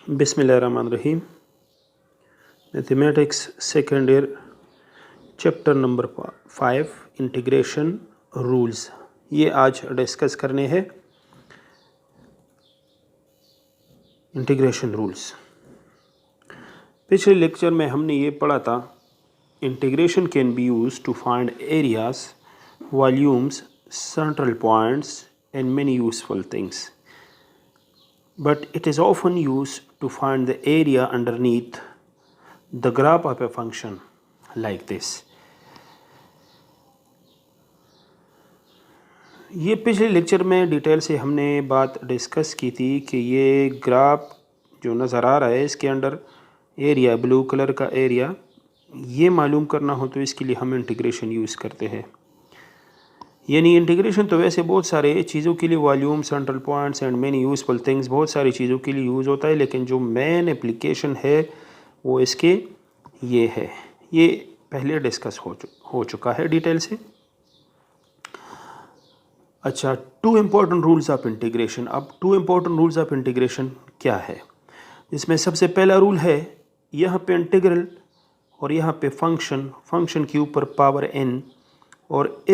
बिस्मिल्लाहिर्रहमानिर्रहीम। Mathematics second year chapter number 5 integration rules, ये आज डिस्कस करने हैं। इंटीग्रेशन रूल्स पिछले लेक्चर में हमने ये पढ़ा था, integration can be use to find areas, volumes, central points and many useful things, but it is often used to find the area underneath the graph of a function like this. ये पिछले lecture में detail से हमने बात discuss की थी कि ये ग्राफ जो नज़र आ रहा है इसके अंडर एरिया, ब्लू कलर का एरिया, ये मालूम करना हो तो इसके लिए हम इंटीग्रेशन यूज़ करते हैं। यानी इंटीग्रेशन तो वैसे बहुत सारे चीज़ों के लिए, volume, central points and many useful things, बहुत सारी चीज़ों के लिए यूज़ होता है, लेकिन जो मेन एप्लीकेशन है वो इसके ये है। ये पहले डिस्कस हो चुका है डिटेल से। अच्छा, two important rules of integration. अब two important rules of integration क्या है? इसमें सबसे पहला रूल है, यहाँ पे इंटीग्रल और यहाँ पे फंक्शन के ऊपर पावर n, और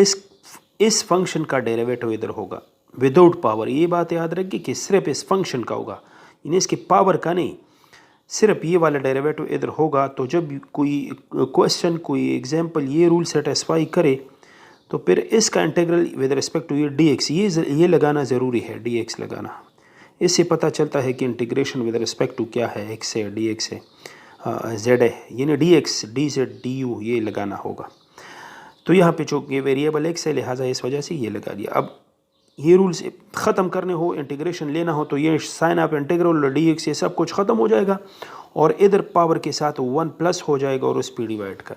इस फंक्शन का डेरिवेटिव इधर होगा विदाउट पावर। ये बात याद रखिए कि सिर्फ इस फंक्शन का होगा, यानी इसके पावर का नहीं, सिर्फ ये वाला डेरिवेटिव इधर होगा। तो जब कोई क्वेश्चन, कोई एग्जांपल ये रूल सेटिस्फाई करे तो फिर इसका इंटीग्रल विद रिस्पेक्ट टू ये dx, ये लगाना ज़रूरी है, dx लगाना। इससे पता चलता है कि इंटीग्रेशन विद रिस्पेक्ट टू क्या है, x है, dx है, z है, यानी dx, dz, du ये लगाना होगा। तो यहाँ पे चूँकि वेरिएबल x है, लिहाजा इस वजह से ये लगा दिया। अब ये रूल्स ख़त्म करने हो, इंटीग्रेशन लेना हो, तो ये साइन ऑफ इंटीग्रल dx ये सब कुछ ख़त्म हो जाएगा और इधर पावर के साथ 1 प्लस हो जाएगा और उस पर डिवाइड कर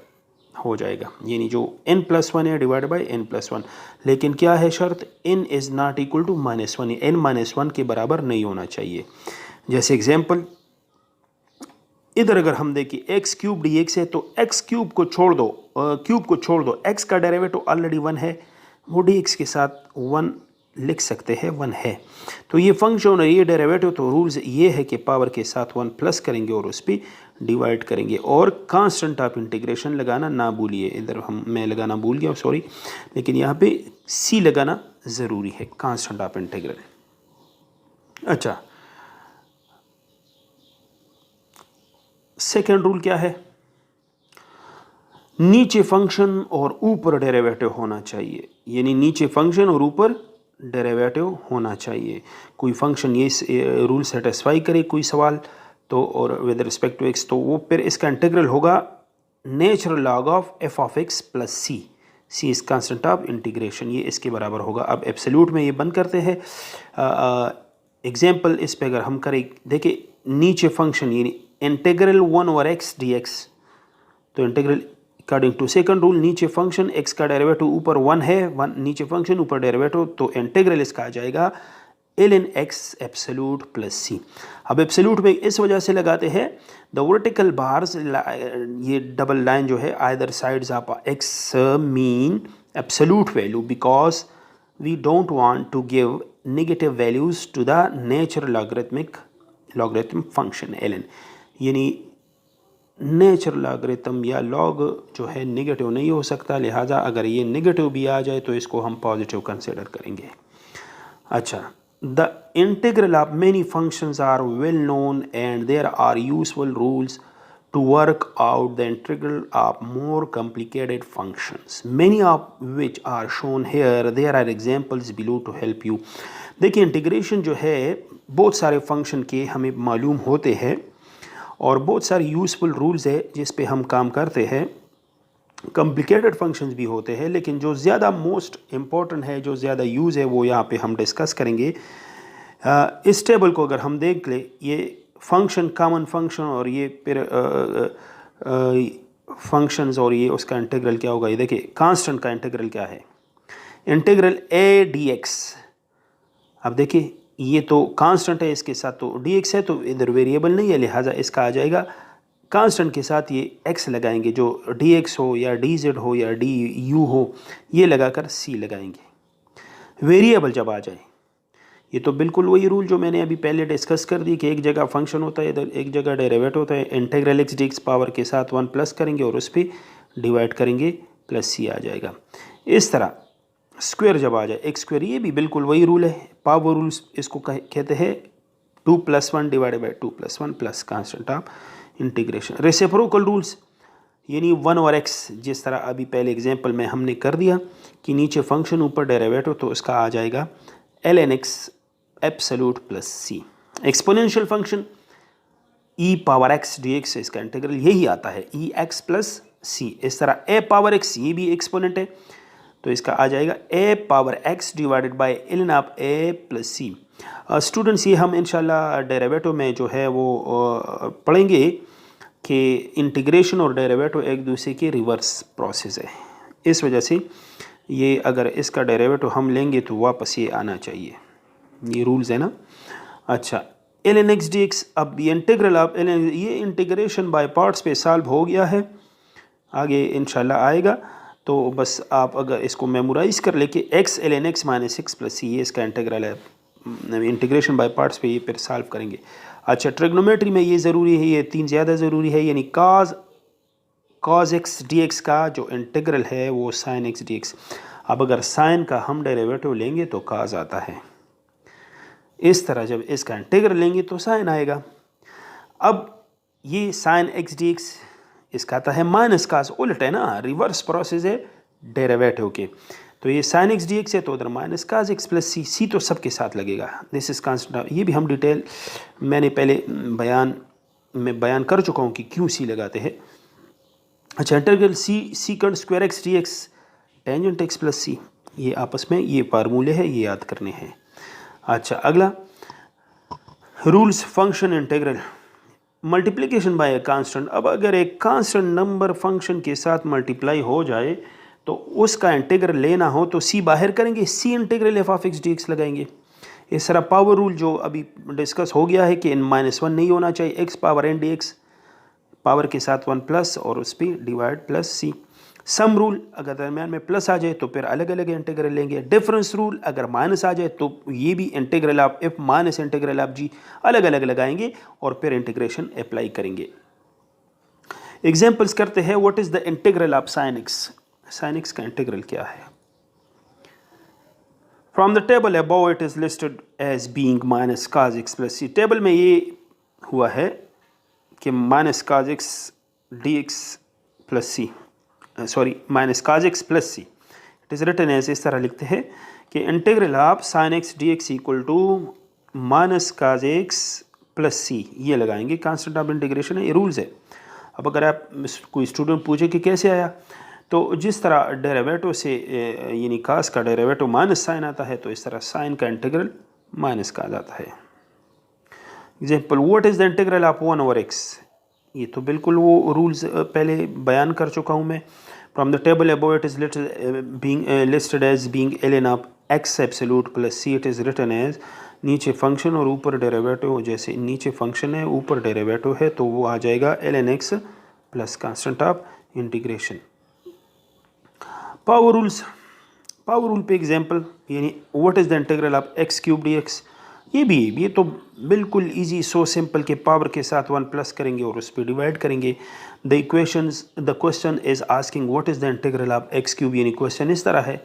हो जाएगा, यानी जो n+1 है डिवाइड बाई n+1। लेकिन क्या है शर्त? n is not equal to -1, n-1 के बराबर नहीं होना चाहिए। जैसे एग्जाम्पल इधर अगर हम देखें x³ dx है, तो x³ को छोड़ दो, x का डेरिवेटिव ऑलरेडी 1 है, वो dx के साथ 1 लिख सकते हैं, 1 है। तो ये फंक्शन और ये डेरिवेटिव, तो रूल्स ये है कि पावर के साथ 1 प्लस करेंगे और उस पर डिवाइड करेंगे। और कांस्टेंट ऑफ इंटीग्रेशन लगाना ना भूलिए, इधर मैं लगाना भूल गया, सॉरी, लेकिन यहाँ पे c लगाना ज़रूरी है, कांस्टेंट ऑफ इंटीग्रल। अच्छा, सेकेंड रूल क्या है? नीचे फंक्शन और ऊपर डेरिवेटिव होना चाहिए, यानी नीचे फंक्शन और ऊपर डेरिवेटिव होना चाहिए। कोई फंक्शन ये रूल सेटिस्फाई करे कोई सवाल तो, और विद रिस्पेक्ट टू x, तो वो फिर इसका इंटीग्रल होगा natural log of f of x plus c is constant of integration, ये इसके बराबर होगा। अब एब्सोल्यूट में ये बंद करते हैं। एग्जाम्पल इस पे अगर हम करें, देखिए नीचे फंक्शन यानी इंटीग्रल 1/x dx, तो integral according to second rule, नीचे फंक्शन x का डेरिवेटिव ऊपर 1 है, 1 नीचे फंक्शन ऊपर डेरिवेटिव, तो इंटीग्रल इसका आ जाएगा ln x absolute plus c। अब एब्सोल्यूट में इस वजह से लगाते हैं, द वर्टिकल बार्स, ये डबल लाइन जो है, either sides of x mean absolute value, because we don't want to give negative values to the natural logarithm function ln, यानी नेचुरल लॉगरिथम या लॉग जो है नेगेटिव नहीं हो सकता, लिहाजा अगर ये नेगेटिव भी आ जाए तो इसको हम पॉजिटिव कंसिडर करेंगे। अच्छा, the integral of many functions are well known and there are useful rules to work out the integral of more complicated functions, many of which are shown here, there are examples below to help you. देखिए integration जो है बहुत सारे function के हमें मालूम होते हैं और बहुत सारे यूज़फुल रूल्स है जिस पे हम काम करते हैं। कॉम्प्लिकेटेड फंक्शंस भी होते हैं, लेकिन जो ज़्यादा मोस्ट इम्पॉर्टेंट है, जो ज़्यादा यूज़ है, वो यहाँ पे हम डिस्कस करेंगे। इस टेबल को अगर हम देख ले, ये फंक्शन, कॉमन फंक्शन, और ये फिर फंक्शंस, और ये उसका इंटीग्रल क्या होगा। ये देखिए कांस्टेंट का इंटीग्रल क्या है, इंटीग्रल a dx। अब देखिए ये तो कांस्टेंट है, इसके साथ तो dx है, तो इधर वेरिएबल नहीं है, लिहाजा इसका आ जाएगा कांस्टेंट के साथ ये x लगाएंगे, जो dx हो या dz हो या du हो, ये लगाकर c लगाएंगे। वेरिएबल जब आ जाए, ये तो बिल्कुल वही रूल जो मैंने अभी पहले डिस्कस कर दी कि एक जगह फंक्शन होता है, इधर एक जगह डेरिवेटिव होता है। Integral x D x power के साथ 1 प्लस करेंगे और उस पर डिवाइड करेंगे, प्लस सी आ जाएगा। इस तरह स्क्वायर जब आ जाए एक्स स्क्वायर, ये भी बिल्कुल वही रूल है, पावर रूल्स इसको कहते हैं। 2 + 1 divided by 2 + 1 plus constant of integration. Reciprocal rules यानी 1 और x, जिस तरह अभी पहले एग्जांपल में हमने कर दिया कि नीचे फंक्शन ऊपर डेरिवेटिव, तो उसका आ जाएगा ln x absolute plus C. Exponential function e power x dx, इसका इंटीग्रल यही आता है e x प्लस सी। इस तरह a पावर x, ये भी एक्सपोनेंट है, तो इसका आ जाएगा a power x divided by ln of a plus c. Students, ये हम इंशाल्लाह डेरिवेटिव में जो है वो पढ़ेंगे कि इंटीग्रेशन और डेरिवेटिव एक दूसरे के रिवर्स प्रोसेस है। इस वजह से ये अगर इसका डेरिवेटिव हम लेंगे तो वापस ये आना चाहिए, ये रूल्स है ना। अच्छा, ln x dx, अब ये इंटीग्रल ऑफ ln, ये इंटीग्रेशन बाय पार्ट्स पे सॉल्व हो गया है, आगे इंशाल्लाह आएगा। तो बस आप अगर इसको मेमोराइज कर ले कि x ln x minus x plus C, ये इसका इंटीग्रल है। इंटीग्रेशन बाय पार्ट्स पे ये फिर सॉल्व करेंगे। अच्छा, ट्रिग्नोमेट्री में ये ज़रूरी है, ये 3 ज़्यादा ज़रूरी है, यानी cos x dx का जो इंटीग्रल है वो sin x dx। अब अगर sin का हम डेरिवेटिव लेंगे तो cos आता है, इस तरह जब इसका इंटीग्रल लेंगे तो sin आएगा। अब ये sin x dx, इसका आता है माइनस cos, उल्ट है ना, रिवर्स प्रोसेस है डेरिवेटिव के। तो ये sin x dx है तो उधर माइनस cos x प्लस सी, सी तो सबके साथ लगेगा, दिस इज कांस्टेंट। ये भी हम डिटेल मैंने पहले बयान कर चुका हूँ कि क्यों सी लगाते हैं। अच्छा, integral C second square x D x tangent x plus C, ये आपस में ये फार्मूले है, ये याद करने हैं। अच्छा, अगला rules function integral multiplication bye a constant. अब अगर एक कांस्टेंट नंबर फंक्शन के साथ मल्टीप्लाई हो जाए तो उसका इंटीग्रल लेना हो तो सी बाहर करेंगे, C integral f of x D x लगाएंगे। इस तरह पावर रूल जो अभी डिस्कस हो गया है कि n-1 नहीं होना चाहिए, x power n d x power के साथ 1 प्लस और उस पर divide plus c. Sum rule, अगर दरमियान में प्लस आ जाए तो फिर अलग अलग इंटीग्रल लेंगे। डिफरेंस रूल, अगर माइनस आ जाए तो ये भी integral of f minus integral of g अलग अलग लगाएंगे और फिर इंटीग्रेशन अप्लाई करेंगे। एग्जाम्पल्स करते हैं। What is the integral of sine x, sine x का इंटीग्रल क्या है? From the table above it is listed as being minus cos x plus c. Table में ये हुआ है कि minus cos x dx plus c, sorry minus cos x plus c, it is written as, इस तरह लिखते हैं कि integral of sine x D x equal to minus cos x plus C, ये लगाएंगे, कांस्टेंट ऑफ इंटीग्रेशन है, ये rules है। अब अगर आप कोई स्टूडेंट पूछे कि कैसे आया, तो जिस तरह डेरिवेटिव से यानी cos का डेरिवेटिव माइनस साइन आता है, तो इस तरह साइन का इंटीग्रल माइनस cos आता है। Example, what is the integral of 1 over x, ये तो बिल्कुल वो रूल्स पहले बयान कर चुका हूँ मैं। From the table above it is listed as being ln of x absolute plus c, it is written as, नीचे फंक्शन और ऊपर डेरिवेटिव, जैसे नीचे फंक्शन है ऊपर डेरिवेटिव है तो वो आ जाएगा ln x plus constant of integration. Power rules, power rule पे एग्जांपल, यानी what is the integral of x cube D x, ये तो बिल्कुल इजी, सो सिंपल के पावर के साथ 1 प्लस करेंगे और उस पर डिवाइड करेंगे। The question is asking what is the integral of x cube, यानी क्वेश्चन इस तरह है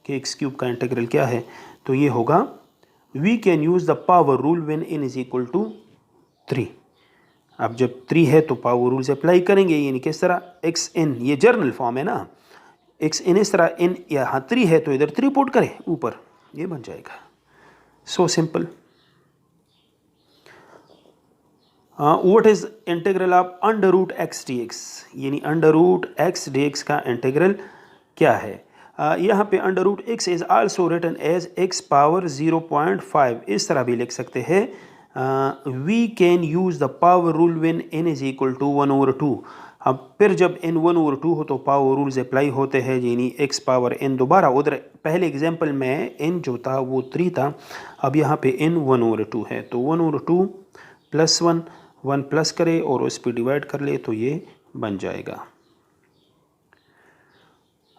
कि एक्स क्यूब का इंटीग्रल क्या है, तो ये होगा we can use the power rule when n is equal to 3। अब जब 3 है तो पावर रूल से अप्लाई करेंगे, यानी किस तरह, एक्स n, ये जर्नल फॉर्म है ना, एक्स n, इस तरह n यहाँ 3 है तो इधर 3 पुट करें ऊपर, ये बन जाएगा, so simple. What is integral of under root x D x, यानी under root x D x का इंटीग्रल क्या है? यहाँ पे under root x is also written as x power 0.5, इस तरह भी लिख सकते हैं। We can use the power rule when n is equal to 1/2। अब फिर जब n 1/2 हो तो पावर रूल्स अप्लाई होते हैं, यानी x पावर n दोबारा, उधर पहले एग्जांपल में n जो था वो 3 था, अब यहाँ पे n 1/2 है, तो 1/2 प्लस 1 प्लस करे और उस पर डिवाइड कर ले तो ये बन जाएगा।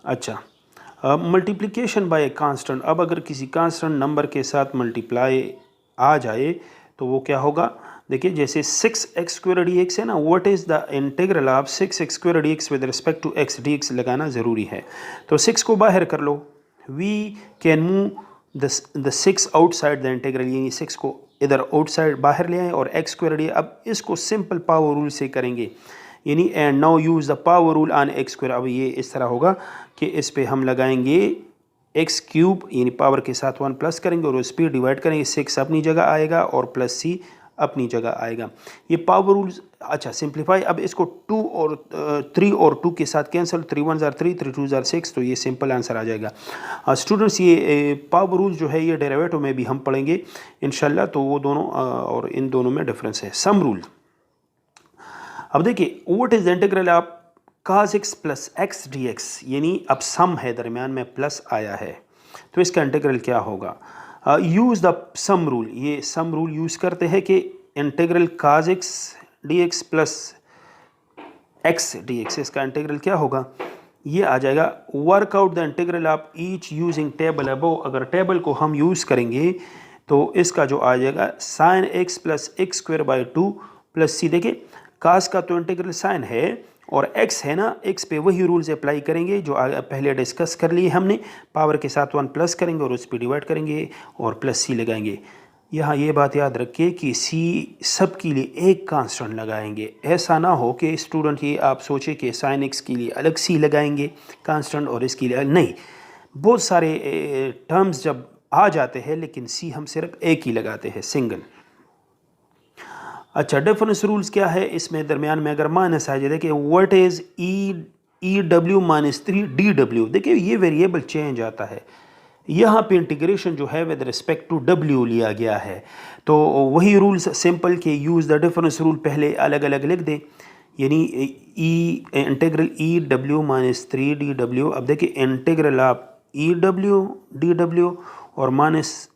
अच्छा, मल्टीप्लिकेशन बाय ए कांस्टेंट, अब अगर किसी कांस्टेंट नंबर के साथ मल्टीप्लाई आ जाए तो वो क्या होगा, देखिए जैसे 6x² dx है ना, what is the integral of 6x² dx with respect to x dx लगाना ज़रूरी है। तो 6 को बाहर कर लो, we can move the 6 outside the integral, यानी 6 को इधर आउटसाइड बाहर ले आए और x² dx, अब इसको सिंपल पावर रूल से करेंगे, यानी and now use the power rule on x²। अब ये इस तरह होगा कि इस पे हम लगाएंगे x³ यानी पावर के साथ 1 प्लस करेंगे और उस पर डिवाइड करेंगे, 6 अपनी जगह आएगा और प्लस c अपनी जगह आएगा। ये पावर रूल्स। अच्छा सिंप्लीफाई, अब इसको 2 और 3 और 2 के साथ कैंसिल, 3 1 जार 3, 3 2 जार 6, तो ये सिंपल आंसर आ जाएगा। स्टूडेंट्स ये पावर रूल जो है ये डेरिवेटिव में भी हम पढ़ेंगे इंशाल्लाह, तो वो दोनों और इन दोनों में डिफरेंस है। सम रूल, अब देखिए what is the integral of cos x plus x D x, यानी अब सम है, दरमियान में प्लस आया है, तो इसका इंटीग्रल क्या होगा। यूज़ द सम रूल, ये सम रूल यूज़ करते हैं कि integral cos x dx plus x D x, इसका इंटीग्रल क्या होगा, ये आ जाएगा workout the integral of each using table above. अगर टेबल को हम यूज़ करेंगे तो इसका जो आ जाएगा sin x plus x²/2 plus c। देखिए कास का तो इंटीग्रल साइन है और x है ना, x पे वही रूल्स अप्लाई करेंगे जो पहले डिस्कस कर लिए हमने, पावर के साथ 1 प्लस करेंगे और उस पर डिवाइड करेंगे और प्लस c लगाएंगे। यहाँ ये बात याद रखिए कि c सब के लिए एक कांस्टेंट लगाएंगे, ऐसा ना हो कि स्टूडेंट ये आप सोचे कि साइन x के लिए अलग c लगाएंगे कांस्टेंट और इसके लिए नहीं। बहुत सारे टर्म्स जब आ जाते हैं लेकिन c हम सिर्फ एक ही लगाते हैं, सिंगल। अच्छा डिफरेंस रूल्स क्या है, इसमें दरमियान में अगर माइनस आ जाए, देखिए what is E W minus 3 DW, देखिए ये वेरिएबल चेंज आता है, यहाँ पे इंटीग्रेशन जो है विद रिस्पेक्ट टू W लिया गया है, तो वही रूल्स सिंपल के यूज़ द डिफरेंस रूल पहले अलग अलग लिख दें, यानी इंटीग्रल EW माइनस 3 DW। अब देखिए इंटीग्रल ऑफ EW DW और माइनस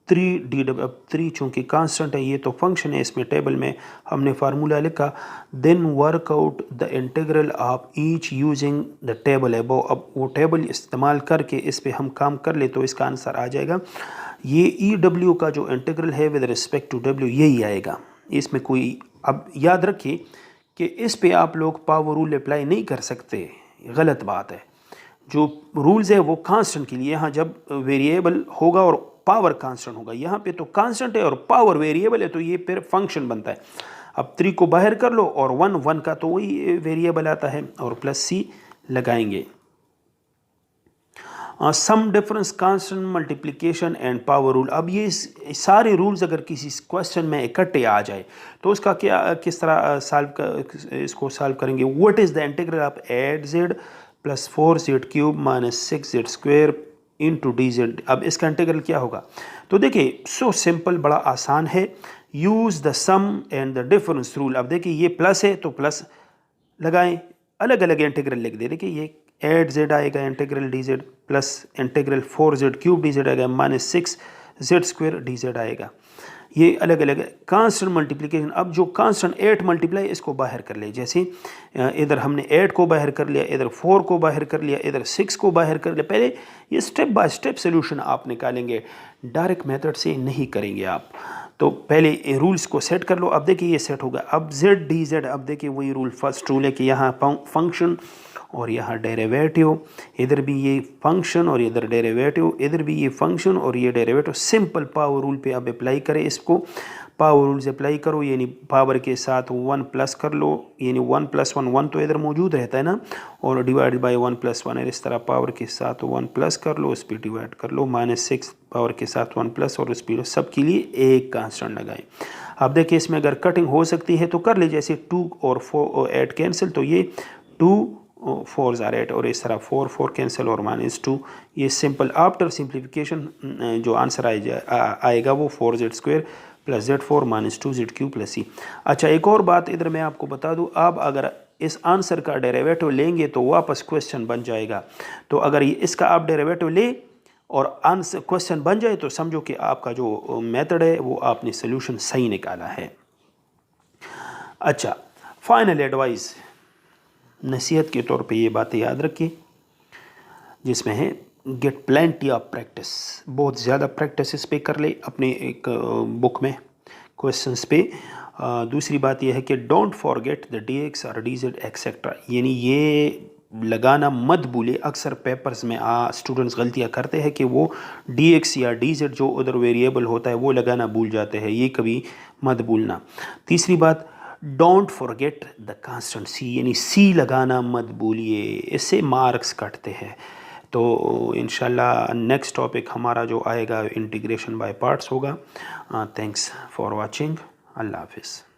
3 DW, अब 3 चूँकि कांस्टेंट है, ये तो फंक्शन है, इसमें टेबल में हमने फार्मूला लिखा, then work out the integral of each using the table above. अब वो टेबल इस्तेमाल करके इस पे हम काम कर ले तो इसका आंसर आ जाएगा, ये EW का जो इंटीग्रल है विद रिस्पेक्ट टू W यही आएगा, इसमें कोई। अब याद रखिए कि इस पे आप लोग पावर रूल अप्लाई नहीं कर सकते, गलत बात है। जो रूल्स है वो कांस्टेंट के लिए, यहाँ जब वेरिएबल होगा और पावर कांस्टेंट होगा, यहाँ पे तो कांस्टेंट है और पावर वेरिएबल है, तो ये फिर फंक्शन बनता है। अब 3 को बाहर कर लो और 1 का तो वही वेरिएबल आता है और प्लस c लगाएंगे। Sum difference constant multiplication and power rule, अब ये सारे रूल्स अगर किसी क्वेश्चन में इकट्ठे आ जाए तो उसका क्या किस तरह इसको सॉल्व करेंगे। What is the integral of 8z plus 4z³ minus 6z² into dz, अब इसका इंटीग्रल क्या होगा। तो देखिए सो सिंपल, बड़ा आसान है, use the sum and the difference rule. अब देखिए ये प्लस है तो प्लस लगाएं, अलग अलग इंटीग्रल लिख दे, देखिए ये 8z आएगा integral dz plus integral 4z³ dz आएगा माइनस 6z² dz आएगा, ये अलग अलग कांस्टेंट मल्टीप्लिकेशन। अब जो कांस्टेंट 8 मल्टीप्लाई इसको बाहर कर ले, जैसे इधर हमने 8 को बाहर कर लिया, इधर 4 को बाहर कर लिया, इधर 6 को बाहर कर लिया। पहले ये स्टेप बाय स्टेप सोल्यूशन आप निकालेंगे, डायरेक्ट मेथड से नहीं करेंगे आप। तो पहले रूल्स को सेट कर लो। अब देखिए ये सेट होगा, अब z dz, अब देखिए वही रूल फर्स्ट रूल है कि यहाँ फंक्शन और यहाँ डेरिवेटिव, इधर भी ये फंक्शन और इधर डेरिवेटिव, इधर भी ये फंक्शन और ये डेरिवेटिव। सिंपल पावर रूल पे अब अप्लाई करें इसको, पावर रूल से अप्लाई करो, यानी पावर के साथ 1 प्लस कर लो, यानी 1 + 1 1 तो इधर मौजूद रहता है ना, और डिवाइड बाय 1 + 1 है, इस तरह पावर के साथ 1 प्लस कर लो, उस पर डिवाइड कर लो, -6 पावर के साथ 1 प्लस और उस पर सब के लिए एक कांस्टेंट लगाएं। अब देखिए इसमें अगर कटिंग हो सकती है तो कर ले, जैसे 2 और 4 और 8 कैंसिल, तो ये 2 4 * 8 और इस तरह 4 4 कैंसिल और -2, ये सिंपल आफ्टर सिंप्लीफिकेशन जो आंसर आएगा वो 4z² + z4 - 2z³ + c। अच्छा एक और बात इधर मैं आपको बता दूं, आप अगर इस आंसर का डेरिवेटिव लेंगे तो वापस क्वेश्चन बन जाएगा। तो अगर इसका आप डेरिवेटिव ले और आंसर क्वेश्चन बन जाए तो समझो कि आपका जो मेथड है वो आपने सोल्यूशन सही निकाला है। अच्छा फाइनल एडवाइस, नसीहत के तौर पे ये बातें याद रखिए, जिसमें है गेट प्लेंटी ऑफ प्रैक्टिस, बहुत ज़्यादा प्रैक्टिस इस पे कर ले अपने एक बुक में क्वेश्चंस पे। दूसरी बात यह है कि don't forget the D x और डी जेड एक्सेट्रा, यानी ये लगाना मत भूले। अक्सर पेपर्स में स्टूडेंट्स गलतियां करते हैं कि वो डी एक्स या डी जेड जो उधर वेरिएबल होता है वो लगाना भूल जाते हैं, ये कभी मत भूलना। तीसरी बात, डोंट फॉरगेट द कांस्टेंट सी, यानी सी लगाना मत भूलिए, इससे मार्क्स कटते हैं। तो इंशाल्लाह नेक्स्ट टॉपिक हमारा जो आएगा इंटीग्रेशन बाय पार्ट्स होगा। Thanks for watching. अल्लाह हाफिज़।